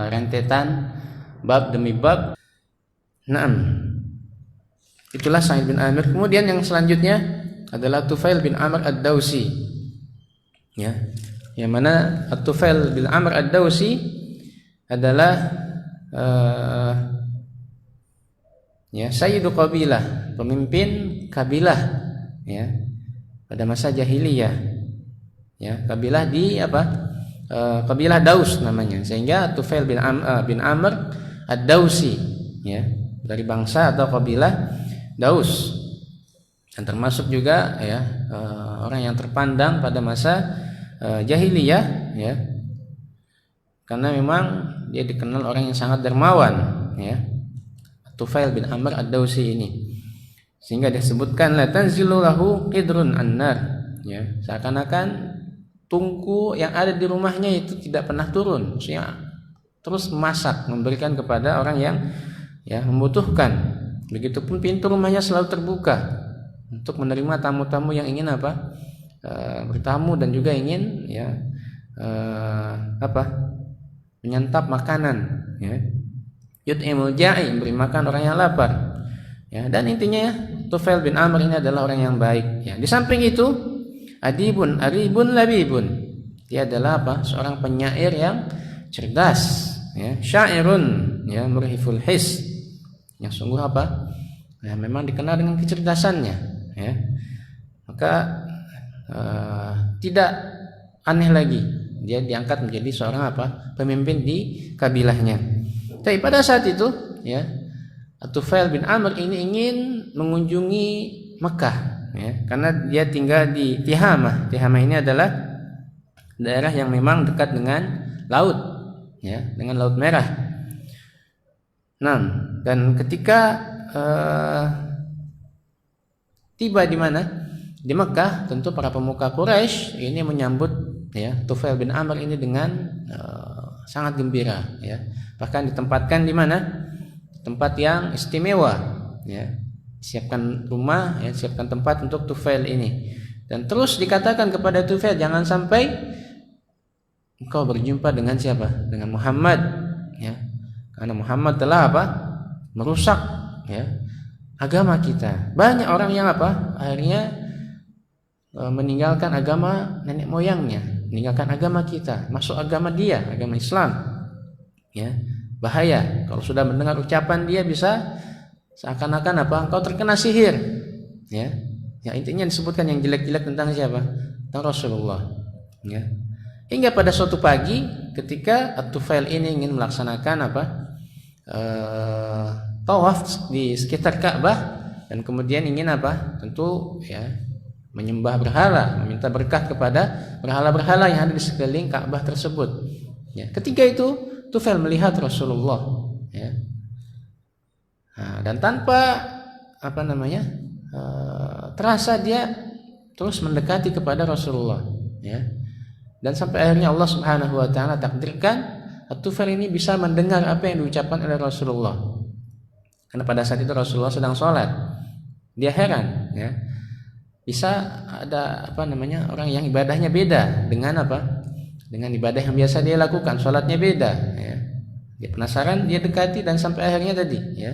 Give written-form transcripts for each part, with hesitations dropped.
rentetan bab demi bab. Naam. Itulah Sa'id bin Amir. Kemudian yang selanjutnya adalah Tufail bin Amr ad-Dausi. Ya. Yang mana Tufail bin Amr ad-Dausi adalah Sayyidu Qabilah, pemimpin kabilah ya pada masa jahiliyah. Ya, kabilah di kabilah Daus namanya. Sehingga Tufail bin Amr ad-Dausi ya, dari bangsa atau kabilah Daus. Dan termasuk juga ya orang yang terpandang pada masa jahiliyah ya. Karena memang dia dikenal orang yang sangat dermawan ya. Tufail bin Amr ad-Dausi ini. Sehingga disebutkan la tanzilu lahu qidrun annar ya, seakan-akan tungku yang ada di rumahnya itu tidak pernah turun, maksudnya terus memasak, memberikan kepada orang yang membutuhkan. Begitupun pintu rumahnya selalu terbuka untuk menerima tamu-tamu yang ingin bertamu dan juga ingin menyantap makanan ya. Yut'imul ja'i, memberi makan orang yang lapar. Ya, dan intinya Tufail bin Amr ini adalah orang yang baik ya. Di samping itu adibun aribun labibun. Dia adalah seorang penyair yang cerdas ya, syairun ya, murhiful his. Yang sungguh ya, memang dikenal dengan kecerdasannya ya. Maka tidak aneh lagi dia diangkat menjadi seorang pemimpin di kabilahnya. Tapi pada saat itu ya, Tufail bin Amr ini ingin mengunjungi Mekah ya, karena dia tinggal di Tihamah. Tihamah ini adalah daerah yang memang dekat dengan laut ya, dengan Laut Merah. Nah, dan ketika tiba di mana? Di Mekah, tentu para pemuka Quraisy ini menyambut ya Tufail bin Amr ini dengan sangat gembira ya. Bahkan ditempatkan di mana? Tempat yang istimewa ya. Siapkan rumah ya, siapkan tempat untuk Tufail ini. Dan terus dikatakan kepada Tufail, jangan sampai engkau berjumpa dengan siapa? Dengan Muhammad ya. Karena Muhammad telah merusak ya agama kita. Banyak orang yang akhirnya meninggalkan agama nenek moyangnya, meninggalkan agama kita, masuk agama dia, agama Islam. Ya, bahaya. Kalau sudah mendengar ucapan dia bisa seakan-akan engkau terkena sihir. Ya. Ya, intinya disebutkan yang jelek-jelek tentang siapa? Tentang Rasulullah. Ya. Hingga pada suatu pagi ketika At-Tufail ini ingin melaksanakan tawaf di sekitar Ka'bah dan kemudian ingin tentu ya menyembah berhala, meminta berkah kepada berhala-berhala yang ada di sekeliling Ka'bah tersebut. Ya, ketika itu Tufail melihat Rasulullah ya. Nah, dan tanpa terasa dia terus mendekati kepada Rasulullah ya. Dan sampai akhirnya Allah Subhanahu wa taala takdirkan Tufail ini bisa mendengar apa yang diucapkan oleh Rasulullah. Karena pada saat itu Rasulullah sedang sholat. Dia heran ya. Bisa ada orang yang ibadahnya beda dengan dengan ibadah yang biasa dia lakukan, sholatnya beda ya. Dia penasaran, dia dekati dan sampai akhirnya tadi ya,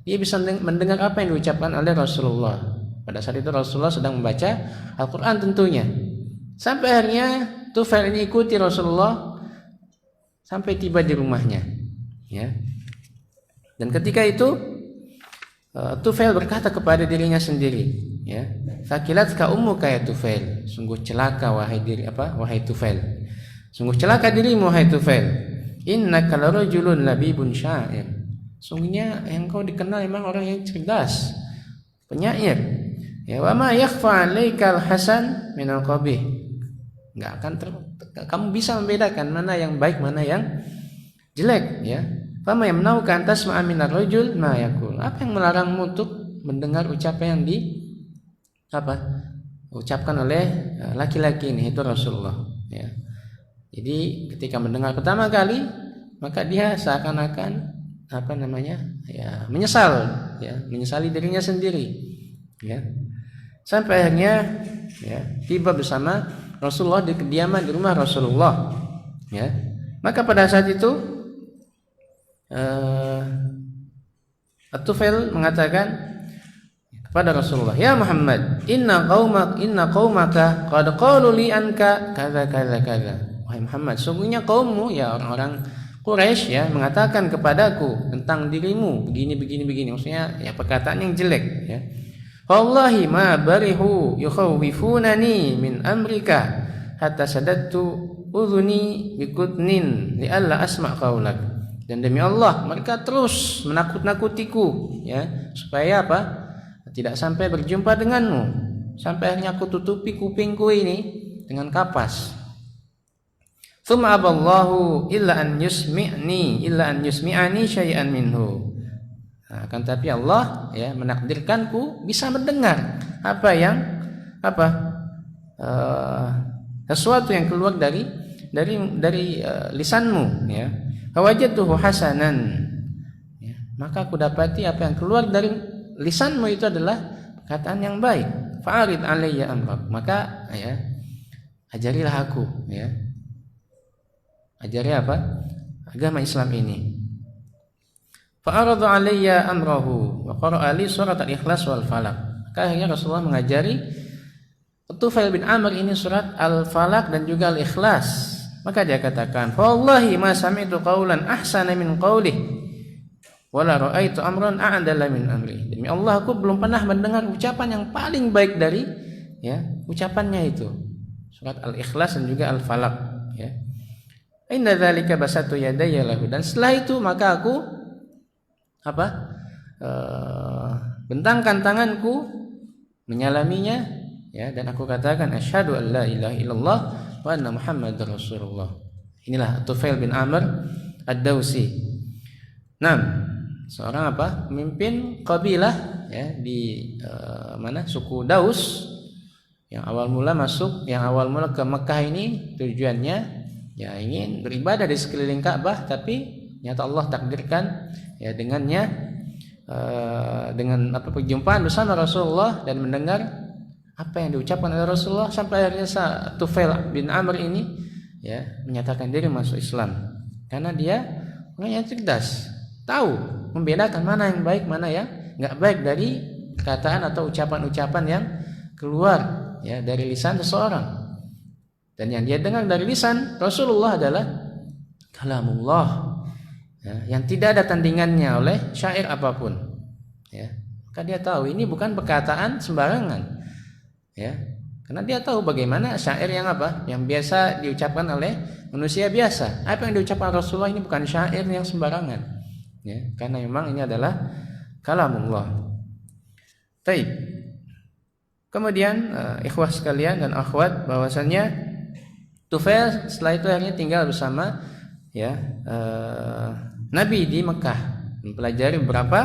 dia bisa mendengar apa yang diucapkan oleh Rasulullah. Pada saat itu Rasulullah sedang membaca Al-Quran tentunya. Sampai akhirnya Tufail ini ikuti Rasulullah sampai tiba di rumahnya ya. Dan ketika itu Tufail berkata kepada dirinya sendiri ya, "Fakilatka ummuka ya Tufail." Sungguh celaka wahai Tufail. Sungguh celaka dirimu wahai Tufail. Innaka larajulun labibun syair. Sungguhnya engkau dikenal memang orang yang cerdas, penyair. Ya, wa ma yakhfa 'alaikal hasan minal qabih. Enggak akan kamu bisa membedakan mana yang baik, mana yang jelek ya. Fama yamnauka an tasma'a minar rajul ma yaqul. Apa yang melarangmu untuk mendengar ucapan yang ucapkan oleh laki-laki ini, itu Rasulullah ya. Jadi ketika mendengar pertama kali maka dia seakan-akan menyesal ya, menyesali dirinya sendiri ya. Sampai akhirnya ya tiba bersama Rasulullah di kediaman di rumah Rasulullah ya. Maka pada saat itu At-Tufail mengatakan kepada Rasulullah, "Ya Muhammad, inna qaumaka qad qalu li anka kadza kadza kadza." Wahai Muhammad, sungguhnya kaummu, ya orang-orang Quraisy ya, mengatakan kepadaku tentang dirimu begini begini begini, maksudnya ya perkataan yang jelek ya. Wallahi ma barihu yukhawifunani min amrika hatta sadattu udhuni bikutnin li alla asma' qaulak. Dan demi Allah, mereka terus menakut-nakutiku ya, supaya apa? Tidak sampai berjumpa denganmu. Sampai akhirnya aku tutupi kupingku ini dengan kapas. Tsumma aballahu illa an yusmi'ani syai'an minhu. Nah, akan tapi Allah ya menakdirkanku bisa mendengar sesuatu yang keluar dari lisanmu ya. Fawajadtuhu hasanan. Ya, maka aku dapati apa yang keluar dari lisanmu itu adalah perkataan yang baik. Fa'arid alayya amrak. Maka ya ajarilah aku ya. Ajari apa? Agama Islam ini. Fa'aradu alayya amrahu wa qara'a li surat al-Ikhlas wal Falaq. Maka akhirnya Rasulullah mengajari Tufail bin Amr ini surat Al-Falaq dan juga Al-Ikhlas. Maka dia katakan, "Wallahi ma sami'tu qaulan ahsana min qaulih wa la ra'aitu amran a'dala min amri." Demi Allah, aku belum pernah mendengar ucapan yang paling baik dari ya ucapannya itu. Surat Al-Ikhlas dan juga Al-Falaq ya. Inna dzalika basatu yadayya lahu. Dan setelah itu maka aku bentangkan tanganku menyalaminya ya, dan aku katakan asyhadu an la ilaha illallah wa anna Muhammadar Rasulullah. Inilah Tufail bin Amr Ad-Dausi. Seorang pemimpin kabilah ya di suku Daus yang awal mula ke Mekah ini tujuannya ya ingin beribadah di sekeliling Ka'bah, tapi nyata Allah takdirkan ya dengannya dengan perjumpaan bersama Rasulullah dan mendengar apa yang diucapkan oleh Rasulullah, sampai akhirnya Tufail bin Amr ini ya menyatakan diri masuk Islam karena dia orangnya cerdas, tahu membedakan mana yang baik mana yang nggak baik dari perkataan atau ucapan-ucapan yang keluar ya dari lisan seseorang. Dan yang dia dengar dari lisan Rasulullah adalah kalamullah ya, yang tidak ada tandingannya oleh syair apapun ya. Maka dia tahu ini bukan perkataan sembarangan ya, karena dia tahu bagaimana syair yang biasa diucapkan oleh manusia biasa. Apa yang diucapkan Rasulullah ini bukan syair yang sembarangan ya, karena memang ini adalah kalamullah. Baik. Kemudian ikhwah sekalian dan akhwat, bahwasannya Tufail setelah itu akhirnya tinggal bersama ya Nabi di Mekah, mempelajari beberapa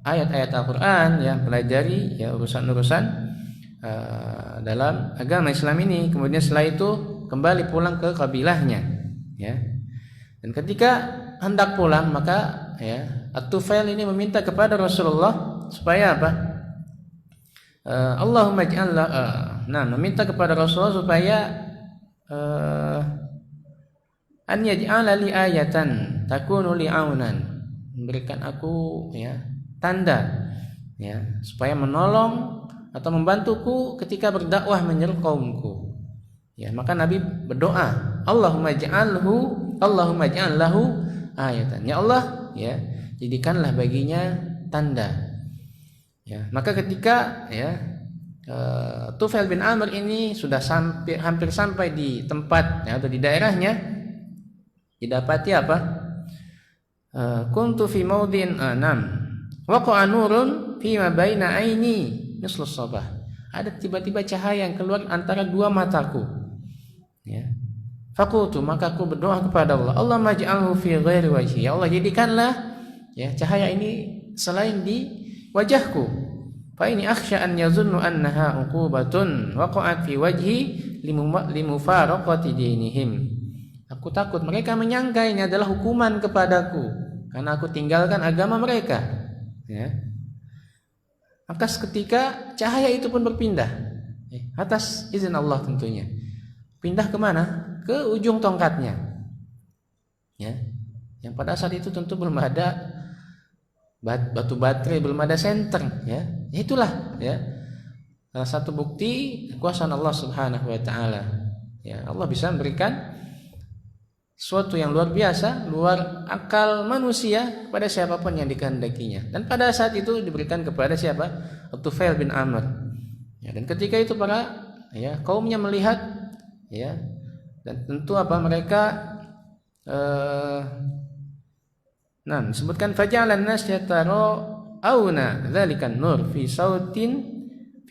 ayat-ayat Al-Quran, yang pelajari ya urusan-urusan dalam agama Islam ini. Kemudian setelah itu kembali pulang ke kabilahnya ya. Dan ketika hendak pulang maka ya At-Tufail ini meminta kepada Rasulullah supaya Allahumma meminta kepada Rasulullah supaya an yaj'ala li ayatan takunu li aunan, memberikan aku ya tanda ya supaya menolong atau membantuku ketika berdakwah menyeru kaumku ya. Maka Nabi berdoa, Allahumma ja'al lahu ayatan, ya Allah ya jadikanlah baginya tanda ya. Maka ketika ya Tufail bin Amr ini sudah hampir sampai di tempat ya, atau di daerahnya, didapati kuntu fi maudin waqa'a nurun fi ma baina aini mislu sabah. Ada tiba-tiba cahaya yang keluar antara dua mataku ya. Faqultu, maka aku berdoa kepada Allah, Allahumma ij'alhu fi ghairi wajhi, ya Allah jadikanlah ya cahaya ini selain di wajahku. Fa ini akhsha an yazunnu annaha uqubatun waqa'at fi wajhi limufaraqati dinihim. Aku takut mereka menyangka ini adalah hukuman kepadaku karena aku tinggalkan agama mereka ya. Maka seketika cahaya itu pun berpindah atas izin Allah tentunya. Pindah kemana? ke ujung tongkatnya. Ya. Yang pada saat itu tentu belum ada batu baterai, belum ada senter, ya. Itulah ya. Salah satu bukti kekuasaan Allah Subhanahu wa taala. Ya, Allah bisa memberikan sesuatu yang luar biasa, luar akal manusia kepada siapapun yang dikehendakinya. Dan pada saat itu diberikan kepada siapa? Tufail bin Amr. Ya, dan ketika itu para kaumnya melihat, ya, dan tentu mereka disebutkan faja'alan nas yatara'una dzalikan nur fi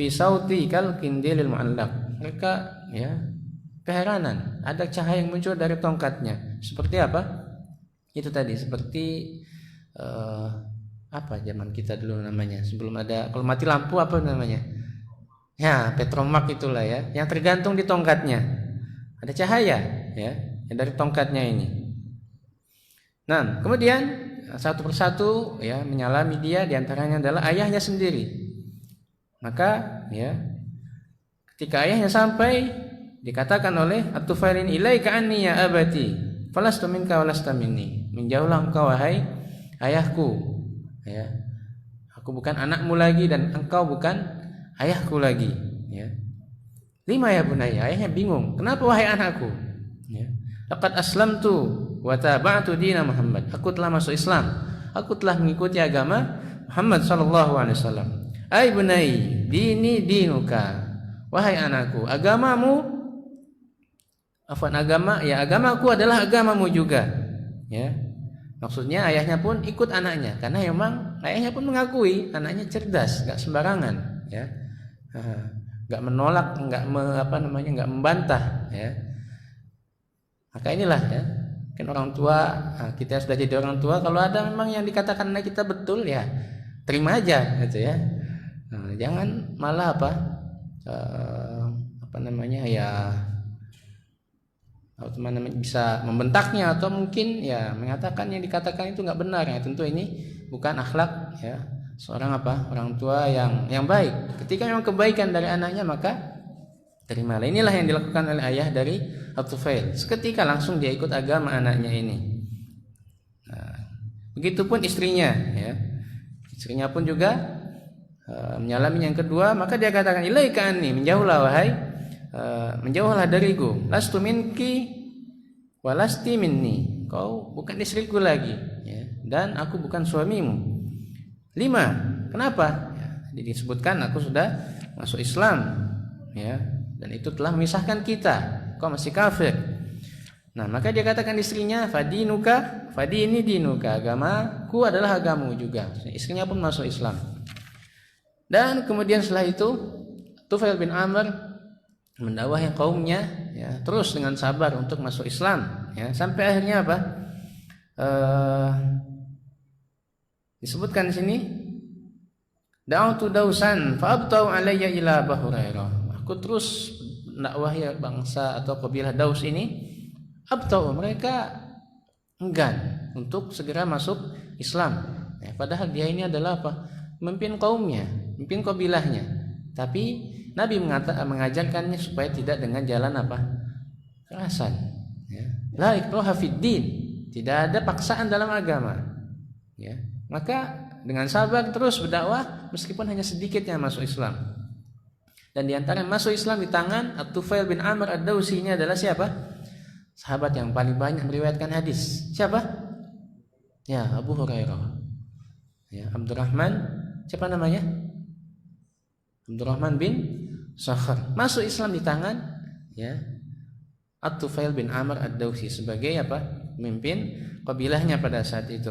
sauti kal kindilil mu'allaq. Mereka keheranan, ada cahaya yang muncul dari tongkatnya. Seperti apa? Itu tadi, seperti apa zaman kita dulu namanya, sebelum ada, kalau mati lampu apa namanya? Ya, petromak itulah ya, yang tergantung di tongkatnya. Ada cahaya ya, yang dari tongkatnya ini. Nah, kemudian satu persatu ya menyalami dia, diantaranya adalah ayahnya sendiri. Maka ya, ketika ayahnya sampai, dikatakan oleh At-Tufailin, ilaika anni ya abati falastu minka walasta minni. Menjauhlah engkau wahai ayahku, ya. Aku bukan anakmu lagi dan engkau bukan ayahku lagi, ya. Lima ya bunayya, ayahnya bingung, kenapa wahai anakku? Ya. Laqad aslamtu wa taba'tu dina Muhammad. Aku telah masuk Islam, aku telah mengikuti agama Muhammad sallallahu alaihi wasallam. Ai bunai, dini dinuka. Wahai anakku, agamamu, agamaku adalah agamamu juga. Ya. Maksudnya ayahnya pun ikut anaknya, karena memang ayahnya pun mengakui anaknya cerdas, enggak sembarangan, ya. Enggak menolak, enggak membantah, ya. Maka inilah ya, kan orang tua, kita sudah jadi orang tua, kalau ada memang yang dikatakan anak kita betul, ya terima aja gitu ya. Jangan malah bisa membentaknya atau mungkin ya mengatakan yang dikatakan itu nggak benar, ya. Tentu ini bukan akhlak ya seorang orang tua yang baik. Ketika memang kebaikan dari anaknya maka terimalah. Inilah yang dilakukan oleh ayah dari At-Tufail. Seketika langsung dia ikut agama anaknya ini. Nah, begitupun istrinya, ya. Istrinya pun juga menyalami yang kedua, maka dia katakan ilaika anni, menjauhlah dariku, lastu minki walasti minni. Kau bukan istriku lagi, ya, dan aku bukan suamimu. 5. Kenapa? Ya, disebutkan aku sudah masuk Islam, ya, dan itu telah memisahkan kita. Kau masih kafir. Nah, maka dia katakan istrinya, fadini dinuka, agamaku adalah agamamu juga. Istrinya pun masuk Islam. Dan kemudian setelah itu Tufail bin Amr mendakwahi kaumnya, ya, terus dengan sabar untuk masuk Islam, ya, sampai akhirnya disebutkan di sini, da'utu dausan fa'abtau alayya ila Abu Hurairah. Aku terus mendakwahi bangsa atau kabilah Daus ini, abtau, mereka enggan untuk segera masuk Islam, ya, padahal dia ini adalah memimpin kaumnya, memimpin kabilahnya. Tapi Nabi mengajarkannya supaya tidak dengan jalan kerasan, ya. La ikraha fid din, tidak ada paksaan dalam agama, ya. Maka dengan sabar terus berdakwah meskipun hanya sedikit yang masuk Islam. Dan di antara yang masuk Islam di tangan At-Tufail bin Amr Ad-Dausi ini adalah siapa? Sahabat yang paling banyak meriwayatkan hadis. Siapa? Ya, Abu Hurairah. Ya, Abdurrahman, siapa namanya? Abdurrahman bin Sakhar. Masuk Islam di tangan, ya, At-Tufail bin Amr Ad-Dausi sebagai pemimpin kabilahnya pada saat itu.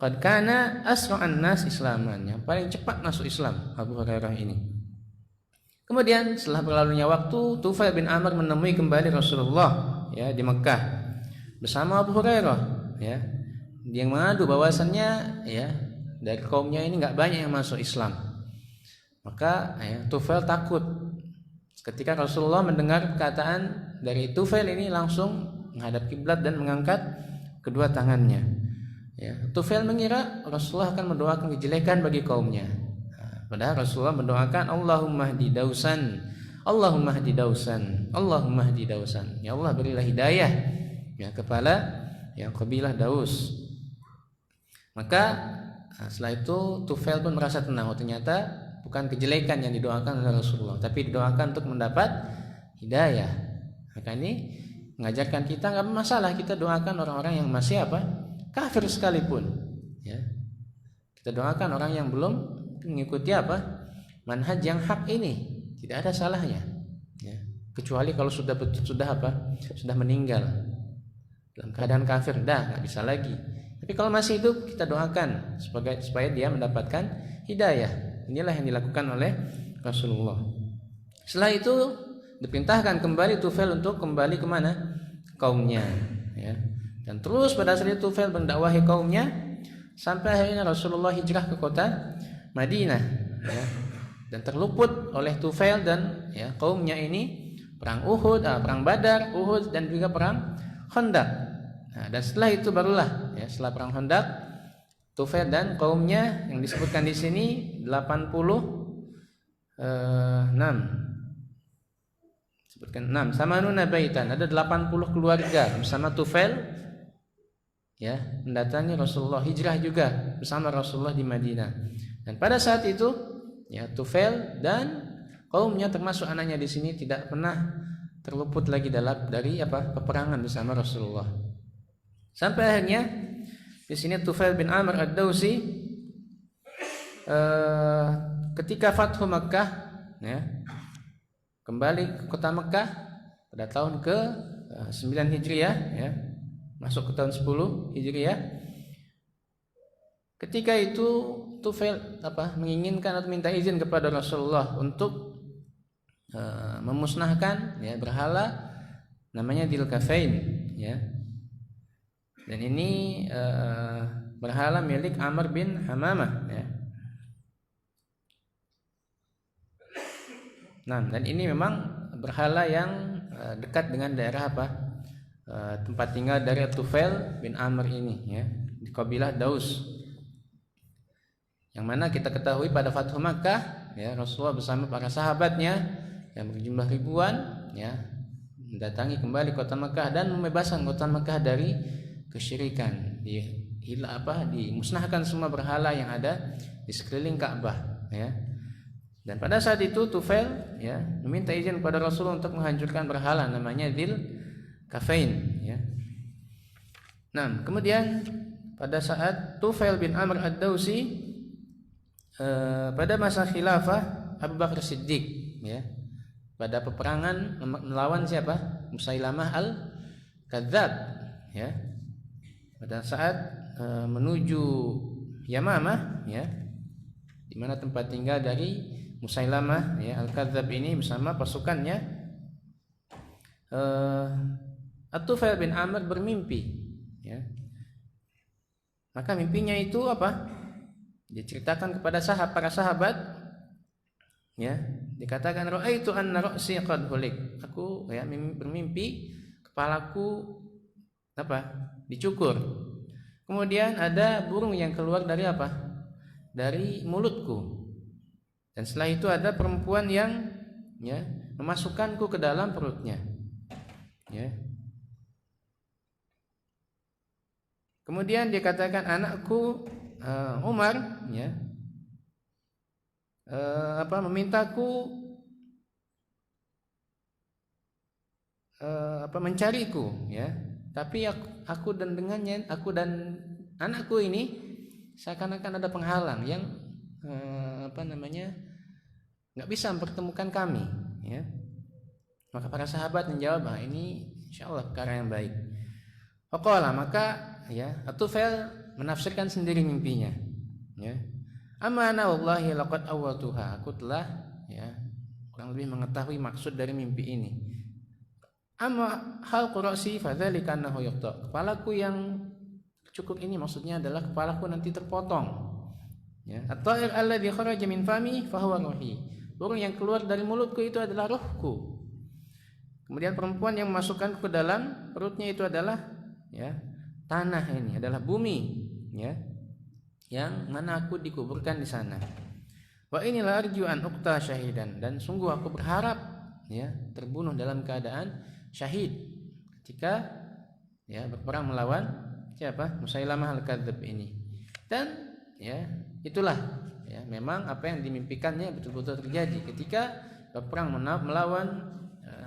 Qad kana asra'an nas islaman, yang paling cepat masuk Islam Abu Hurairah ini. Kemudian setelah berlalunya waktu, Tufail bin Amr menemui kembali Rasulullah, ya, di Mekah bersama Abu Hurairah, ya. Dia mengadu bahwasannya, ya, dari kaumnya ini enggak banyak yang masuk Islam. Maka, ya, Tufail takut. Ketika Rasulullah mendengar perkataan dari Tufail ini, langsung menghadap kiblat dan mengangkat kedua tangannya. Ya, Tufail mengira Rasulullah akan mendoakan kejelekan bagi kaumnya. Padahal Rasulullah mendoakan Allahumma hdi Dausan Allahumma hdi Dausan, Allahumma hdi Dausan. Ya Allah, berilah hidayah ya kepada yang kabilah Daus. Maka setelah itu Tufail pun merasa tenang. Oh, ternyata bukan kejelekan yang didoakan oleh Rasulullah, tapi didoakan untuk mendapat hidayah. Maka ini mengajarkan kita nggak masalah kita doakan orang-orang yang masih kafir sekalipun. Ya, kita doakan orang yang belum mengikuti manhaj yang hak ini, tidak ada salahnya. Ya, kecuali kalau sudah meninggal dalam keadaan kafir, nggak bisa lagi. Tapi kalau masih hidup, kita doakan supaya dia mendapatkan hidayah. Inilah yang dilakukan oleh Rasulullah. Setelah itu diperintahkan kembali Tufail untuk kembali kemana? Kaumnya. Ya. Dan terus pada saat itu Tufail mendakwahi kaumnya sampai akhirnya Rasulullah hijrah ke kota Madinah. Ya. Dan terluput oleh Tufail dan kaumnya ini perang Uhud, perang Badar, Uhud, dan juga perang Khandaq. Nah, dan setelah itu barulah setelah perang Khandaq, Tufail dan kaumnya yang disebutkan di sini 86 sebutkan 6 samanuna baitan, ada 80 keluarga bersama Tufail mendatangi Rasulullah, hijrah juga bersama Rasulullah di Madinah. Dan pada saat itu Tufail dan kaumnya termasuk anaknya di sini tidak pernah terluput lagi dari peperangan bersama Rasulullah. Sampai akhirnya di sini Tufail bin Amr ad-Dausi ketika Fathu Makkah kembali ke kota Makkah pada tahun ke-9 Hijriah masuk ke tahun 10 Hijriah. Ketika itu Tufail menginginkan atau minta izin kepada Rasulullah untuk memusnahkan berhala namanya Dzulkarnain dan ini berhala milik Amr bin Hamamah Nah, dan ini memang berhala yang dekat dengan daerah tempat tinggal dari Tufail bin Amr ini di kabilah Daus. Yang mana kita ketahui pada Fathu Makkah Rasulullah bersama para sahabatnya yang berjumlah ribuan mendatangi kembali kota Makkah dan membebaskan kota Makkah dari kesyirikan, dimusnahkan semua berhala yang ada di sekeliling Ka'bah Dan pada saat itu Tufail meminta izin kepada Rasulullah untuk menghancurkan berhala namanya Dzulkarnain Nah, kemudian pada saat Tufail bin Amr ad-Dausi pada masa khilafah Abu Bakar Siddiq pada peperangan melawan siapa? Musailamah al-Kadzdzab pada saat menuju Yamamah di mana tempat tinggal dari Musailamah al-Kadzdzab ini bersama pasukannya. At-Tufail bin Amr bermimpi maka mimpinya itu diceritakan kepada para sahabat dikatakan ra'aitu anna ra'si qad hulik, aku bermimpi kepalaku dicukur, kemudian ada burung yang keluar dari mulutku, dan setelah itu ada perempuan yang memasukkanku ke dalam perutnya kemudian dia katakan anakku Umar memintaku mencariku tapi aku dan anakku ini seakan-akan ada penghalang yang nggak bisa mempertemukan kami Maka para sahabat menjawab, ini insyaallah perkara yang baik. Faqala, maka At-Tufail menafsirkan sendiri mimpinya. Amma ana wallahi laqad awwatuha, aku telah kurang lebih mengetahui maksud dari mimpi ini. Amma hal qurasi fadzalika annahu yaqta, kepalaku yang cukup ini maksudnya adalah kepalaku nanti terpotong. At-ta'ir alladhi kharaja min fami fahuwa ruhi, burung yang keluar dari mulutku itu adalah rohku. Kemudian perempuan yang memasukkan ke dalam perutnya itu adalah tanah, ini adalah bumi, yang mana aku dikuburkan di sana. Wa inilah arju an uqta syahidan, dan sungguh aku berharap ya terbunuh dalam keadaan syahid ketika ya berperang melawan siapa? Musailamah al-Kadzdzab ini. Dan ya itulah ya memang apa yang dimimpikannya betul-betul terjadi ketika berperang melawan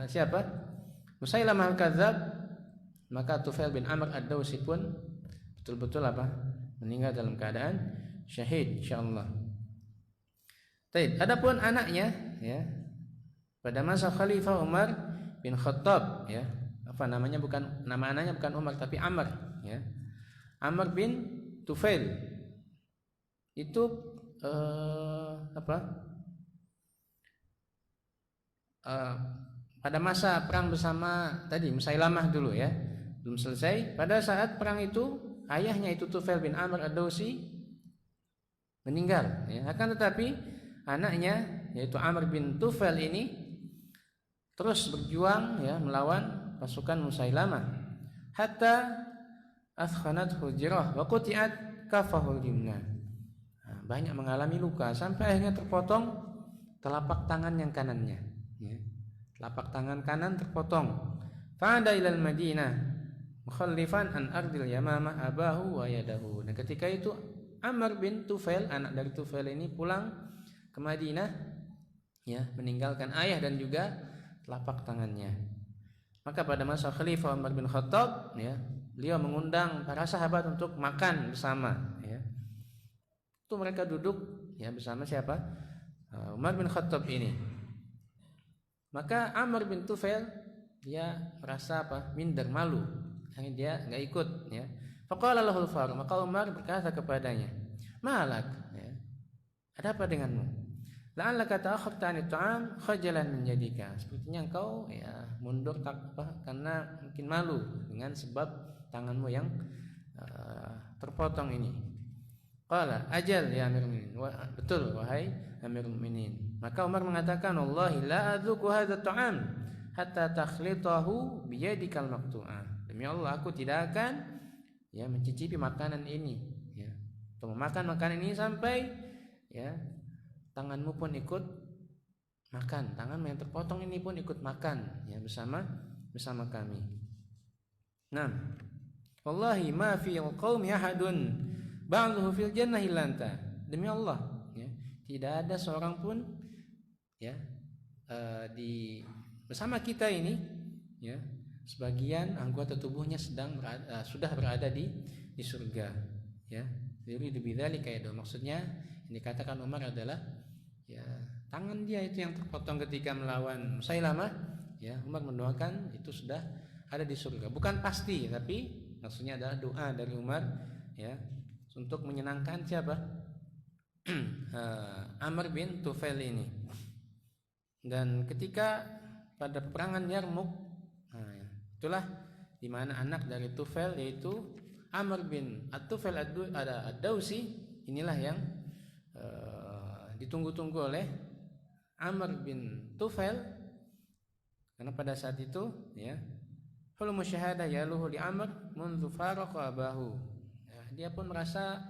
siapa? Musailamah al-Kadzdzab, maka Tufail bin Amr ad-Dawsi pun betul-betul apa? Meninggal dalam keadaan syahid insyaallah. Baik, adapun anaknya ya pada masa Khalifah Umar bin Khattab ya, apa namanya, bukan nama anaknya bukan Umar tapi Amr ya. Amr bin Tufail itu pada masa perang bersama tadi Musailamah dulu ya, belum selesai. Pada saat perang itu ayahnya itu Tufail bin Amr ad-Dawsi meninggal ya. Akan tetapi anaknya yaitu Amr bin Tufail ini terus berjuang ya melawan pasukan Musailamah hatta athkhanat hujrah wa quti'at kafahul yumna. Banyak mengalami luka sampai akhirnya terpotong telapak tangan yang kanannya ya. Telapak tangan kanan terpotong. Fa'ada ilal Madinah mukhallifan an ardil Yamamah abahu wa yadahu. Dan ketika itu Amr bin Tufail, anak dari Tufail ini pulang ke Madinah ya, meninggalkan ayah dan juga telapak tangannya. Maka pada masa Khalifah Umar bin Khattab ya, beliau mengundang para sahabat untuk makan bersama ya. Itu mereka duduk ya bersama siapa? Umar bin Khattab ini. Maka Amr bin Tufail dia merasa minder, malu, akhirnya dia enggak ikut ya. Faqala lahul Faruq, maka Umar berkata kepadanya, "Malak ya, ada apa denganmu? La'allaka ta'akhkharta 'anit ta'am khajalan min yadika." Sepertinya engkau ya mundur karena mungkin malu dengan sebab tanganmu yang terpotong ini. Qala ajal ya Amirul Mukminin. Betul wahai Amirul Mukminin. Maka Umar mengatakan, "Wallahi la adzuqu hadza ta'am hatta takhlitahu bi yadikal maqtu'ah." Demi Allah aku tidak akan ya mencicipi makanan ini ya. Untuk memakan makanan ini sampai ya tanganmu pun ikut makan, tanganmu yang terpotong ini pun ikut makan ya bersama kami. Nah, wallahi ma fi qaumi ahadun ba'dhu fil jannah illa anta. Demi Allah ya, tidak ada seorang pun ya di bersama kita ini ya, sebagian anggota tubuhnya sudah berada di surga ya. Yuridu bidzalika yadu, maksudnya yang dikatakan Umar adalah ya tangan dia itu yang terpotong ketika melawan Musailamah ya, Umar mendoakan itu sudah ada di surga. Bukan pasti, tapi maksudnya adalah doa dari Umar ya untuk menyenangkan siapa? Amr bin Tufail ini. Dan ketika pada peperangan Yarmuk, itulah di mana anak dari Tufail yaitu Amr bin At-Tufail ad-Dawsi inilah yang ditunggu-tunggu oleh Amr bin Tufail, karena pada saat itu ya hulmu syahadah yaluhu li Amr mundu faraqa abahu ya, dia pun merasa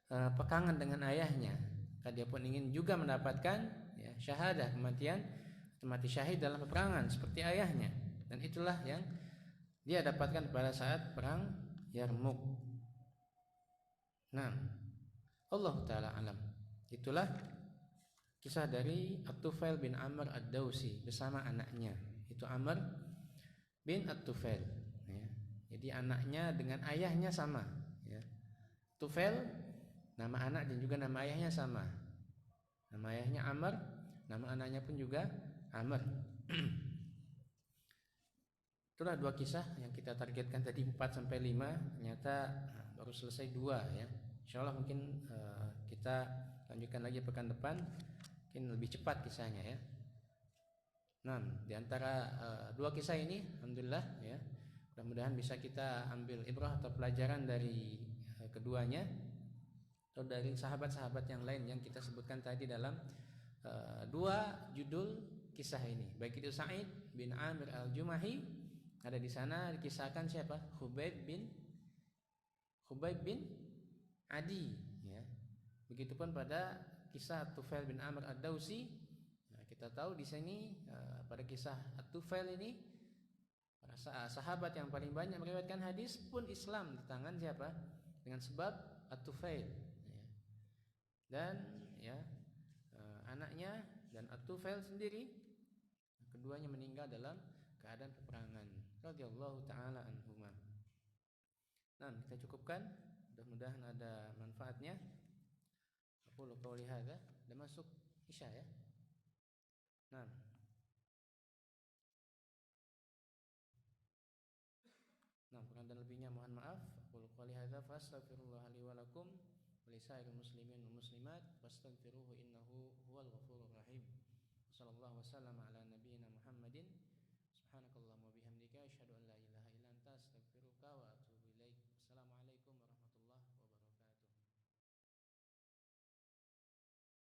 pekangan dengan ayahnya, karena dia pun ingin juga mendapatkan ya syahadah, mati syahid dalam peperangan seperti ayahnya, dan itulah yang dia dapatkan pada saat perang Yarmuk. Nah, Allah Ta'ala alam. Itulah kisah dari At-Tufail bin Amr ad-Dawsi bersama anaknya, itu Amr bin At-Tufail ya. Jadi anaknya dengan ayahnya sama ya. Tufail nama anak dan juga nama ayahnya sama. Nama ayahnya Amr, nama anaknya pun juga Amr. Itulah dua kisah yang kita targetkan tadi 4 sampai 5, ternyata baru selesai 2 ya. Insyaallah mungkin kita lanjutkan lagi pekan depan, mungkin lebih cepat kisahnya ya. Nah, di antara 2 kisah ini alhamdulillah ya, mudah-mudahan bisa kita ambil ibrah atau pelajaran dari keduanya atau dari sahabat-sahabat yang lain yang kita sebutkan tadi dalam 2 judul kisah ini. Baik itu Sa'id bin Amir al-Jumahi, ada di sana dikisahkan siapa? Khubayb bin Adi ya. Begitupun pada kisah Tufail bin Amr ad-Dawsi, nah, kita Kita tahu di sini pada kisah At-Tufail ini para sahabat yang paling banyak meriwayatkan hadis pun Islam di tangan siapa? Dengan sebab At-Tufail. Ya. Dan ya anaknya dan At-Tufail sendiri keduanya meninggal dalam keadaan peperangan. Radhiyallahu taala anhuma. Nah, kita cukupkan. Mudah-mudahan ada manfaatnya. Aku qauli hadza. Udah masuk Isya ya? Nah. Nah, kurang dan lebihnya mohon maaf. Aku qauli hadza fastaghfirullah li wa lakum wa lisairil muslimin wal muslimat wastaghfiruhu innahu huwal ghafurur rahim. Sallallahu wasallam ala nabiyyina Muhammadin. Subhanakallahumma wa bihamdika asyhadu an la ilaha illa anta astaghfiruka wa atubu